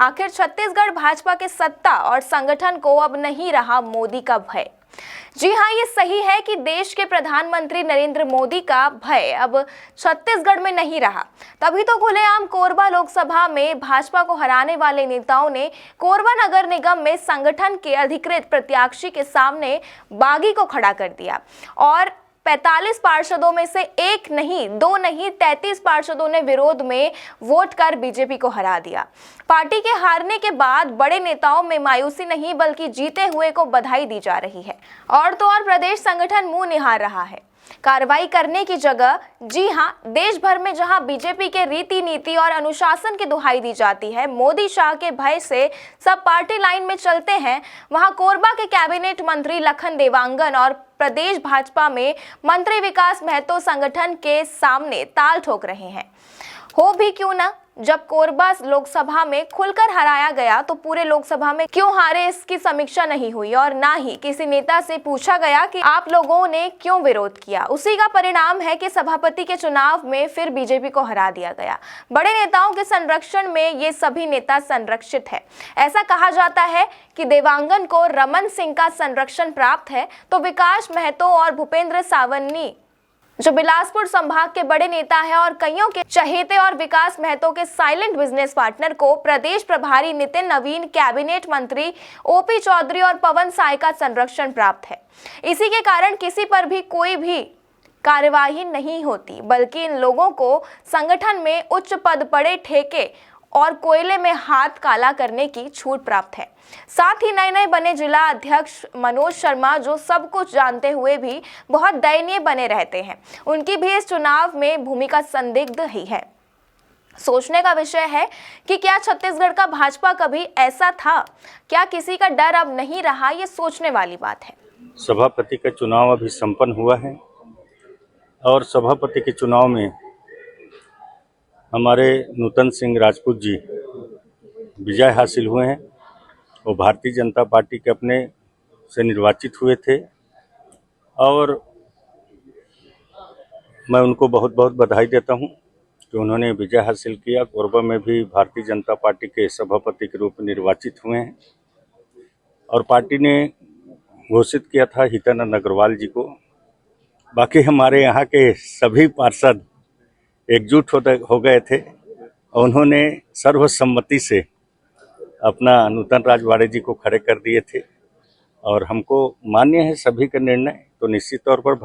आखिर छत्तीसगढ़ भाजपा के सत्ता और संगठन को अब नहीं रहा मोदी का भय। जी हां, ये सही है कि देश के प्रधानमंत्री नरेंद्र मोदी का भय अब छत्तीसगढ़ में नहीं रहा। तभी तो खुलेआम कोरबा लोकसभा में भाजपा को हराने वाले नेताओं ने कोरबा नगर निगम में संगठन के अधिकृत प्रत्याशी के सामने बागी को खड़ा कर दिया और 45 पार्षदों में से एक नहीं, दो नहीं, 33 पार्षदों ने विरोध में वोट कर बीजेपी को हरा दिया। पार्टी के हारने के बाद बड़े नेताओं में मायूसी नहीं बल्कि जीते हुए को बधाई दी जा रही है। और तो और प्रदेश संगठन मुंह निहार रहा है कार्रवाई करने की जगह। जी हां, देश भर में जहां बीजेपी के रीति नीति और अनुशासन की दुहाई दी जाती है, मोदी शाह के भय से सब पार्टी लाइन में चलते हैं, वहां कोरबा के कैबिनेट मंत्री लखन देवांगन और प्रदेश भाजपा में मंत्री विकास महतो संगठन के सामने ताल ठोक रहे हैं। हो भी क्यों ना, जब कोरबा लोकसभा में खुलकर हराया गया तो पूरे लोकसभा में क्यों हारे इसकी समीक्षा नहीं हुई और ना ही किसी नेता से पूछा गया कि आप लोगों ने क्यों विरोध किया। उसी का परिणाम है कि सभापति के चुनाव में फिर बीजेपी को हरा दिया गया। बड़े नेताओं के संरक्षण में ये सभी नेता संरक्षित है। ऐसा कहा जाता है कि देवांगन को रमन सिंह का संरक्षण प्राप्त है तो विकास महतो और भूपेंद्र सावनी जो बिलासपुर संभाग के बड़े नेता है और कईयों के चहेते और विकास महतो के साइलेंट बिजनेस पार्टनर को प्रदेश प्रभारी नितिन नवीन, कैबिनेट मंत्री ओपी चौधरी और पवन साय का संरक्षण प्राप्त है। इसी के कारण किसी पर भी कोई भी कार्यवाही नहीं होती बल्कि इन लोगों को संगठन में उच्च पद पड़े ठेके और कोयले में हाथ काला करने की छूट प्राप्त है। साथ ही नए नए बने जिला अध्यक्ष मनोज शर्मा जो सब कुछ जानते हुए भी बहुत दयनीय बने रहते हैं, उनकी भी इस चुनाव में भूमिका संदिग्ध ही है। सोचने का विषय है कि क्या छत्तीसगढ़ का भाजपा कभी ऐसा था? क्या किसी का डर अब नहीं रहा? ये सोचने वाली बात है। सभापति का चुनाव अभी संपन्न हुआ है और सभापति के चुनाव में हमारे नूतन सिंह राजपूत जी विजय हासिल हुए हैं। वो भारतीय जनता पार्टी के अपने से निर्वाचित हुए थे और मैं उनको बहुत बहुत बधाई देता हूं कि उन्होंने विजय हासिल किया। कोरबा में भी भारतीय जनता पार्टी के सभापति के रूप में निर्वाचित हुए हैं और पार्टी ने घोषित किया था हितानंद अग्रवाल जी को। बाकी हमारे यहाँ के सभी पार्षद एकजुट हो गए थे और उन्होंने सर्वसम्मति से अपना नूतन राजवाड़े जी को खड़े कर दिए थे और हमको मान्य है सभी का निर्णय। तो निश्चित तौर पर